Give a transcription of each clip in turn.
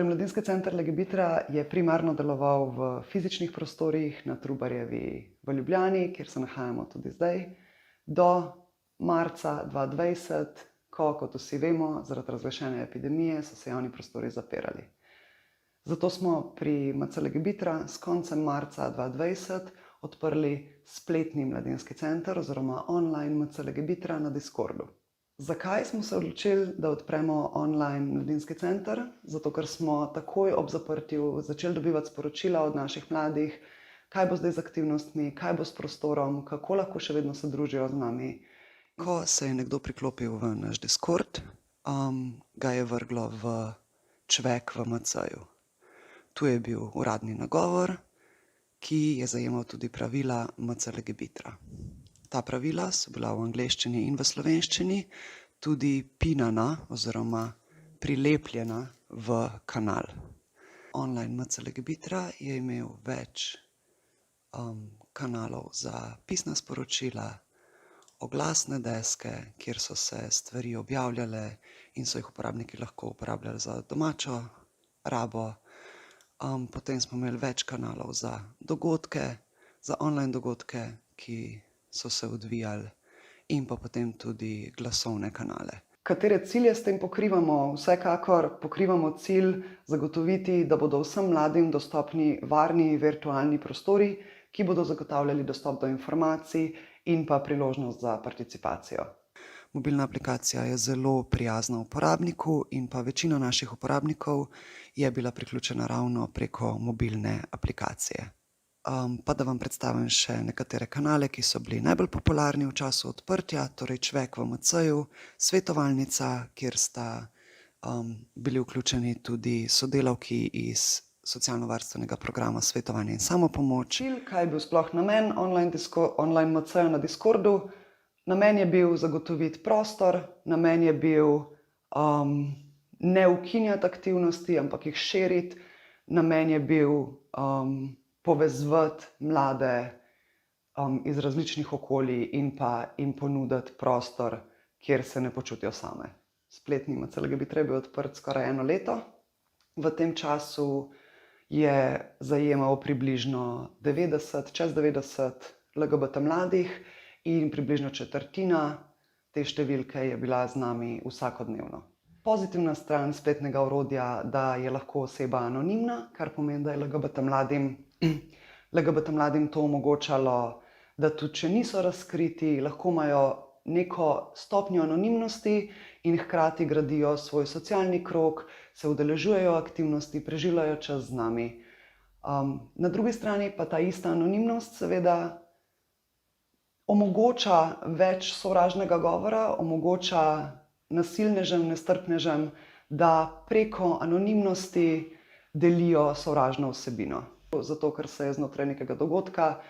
Mladinski center Legebitra je primarno deloval v fizičnih prostorih na Trubarjevi v Ljubljani, kjer se nahajamo tudi zdaj, do marca 2020, ko, kot vsi vemo, zaradi razglašene epidemije so se javni prostori zapirali. Zato smo pri MC Legebitra s koncem marca 2020 odprli spletni mladinski center oziroma online MC Legebitra na Discordu. Zakaj smo se odločili, da odpremo online mladinski center? Zato, ker smo takoj ob zaprtju začeli dobivati sporočila od naših mladih, kaj bo zdaj z aktivnostmi, kaj bo s prostorom, kako lahko še vedno se družijo z nami. Ko se je nekdo priklopil v naš Discord, ga je vrglo v čvek v MC-ju. Tu je bil uradni nagovor, ki je zajemal tudi pravila MC Legebitra. Ta pravila so bila v angleščini in v slovenščini tudi pinana oziroma prilepljena v kanal. Online MC Legebitra je imel več kanalov za pisna sporočila, oglasne deske, kjer so se stvari objavljale in so jih uporabniki lahko uporabljali za domačo rabo. Potem smo imeli več kanalov za dogodke, za online dogodke, ki so se odvijali, in pa potem tudi glasovne kanale. Katere cilje s tem pokrivamo? Vsekakor pokrivamo cilj zagotoviti, da bodo vsem mladim dostopni varni virtualni prostori, ki bodo zagotavljali dostop do informacij in pa priložnost za participacijo. Mobilna aplikacija je zelo prijazna uporabniku in pa večina naših uporabnikov je bila priključena ravno preko mobilne aplikacije. Pa da vam predstavim še nekatere kanale, ki so bili najbolj popularni v času odprtja, torej čvek v MC-ju, svetovalnica, kjer sta bili vključeni tudi sodelavki iz socialno-varstvenega programa Svetovanje in samopomoč. Kaj je bil sploh namen online MC-ja na Discordu? Namen je bil zagotoviti prostor, namen je bil ne ukinjati aktivnosti, ampak jih širiti, namen je bil povezovati mlade iz različnih okolij in pa jim ponuditi prostor, kjer se ne počutijo same. Spletni MC Legebitra je bil odprt skoraj 1 leto. V tem času je zajemal približno čez 90 LGBT mladih in približno četrtina te številke je bila z nami vsakodnevno. Pozitivna stran spletnega orodja, da je lahko oseba anonimna, kar pomeni, da je LGBT mladim to omogočalo, da tudi če niso razkriti, lahko imajo neko stopnjo anonimnosti in hkrati gradijo svoj socialni krog, se udeležujejo aktivnosti, preživljajo čas z nami. Na drugi strani pa ta ista anonimnost seveda omogoča več sovražnega govora, omogoča nasilnežem, nestrpnežem, da preko anonimnosti delijo sovražno vsebino. Zato, ker se je znotraj nekega dogodka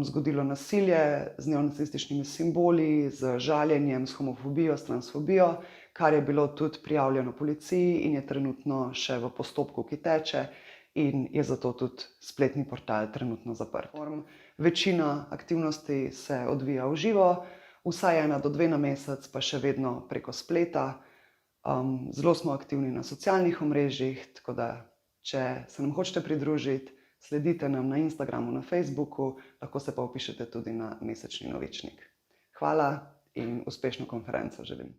zgodilo nasilje z neonacističnimi simboli, z žaljenjem, s homofobijo, s transfobijo, kar je bilo tudi prijavljeno policiji in je trenutno še v postopku, ki teče, in je zato tudi spletni portal trenutno zaprt. Večina aktivnosti se odvija v živo, vsaj 1 do 2 na mesec, pa še vedno preko spleta. Zelo smo aktivni na socialnih omrežjih, tako da če se nam hočete pridružiti, sledite nam na Instagramu, na Facebooku, lahko se pa vpišete tudi na mesečni novičnik. Hvala in uspešno konferenco želim.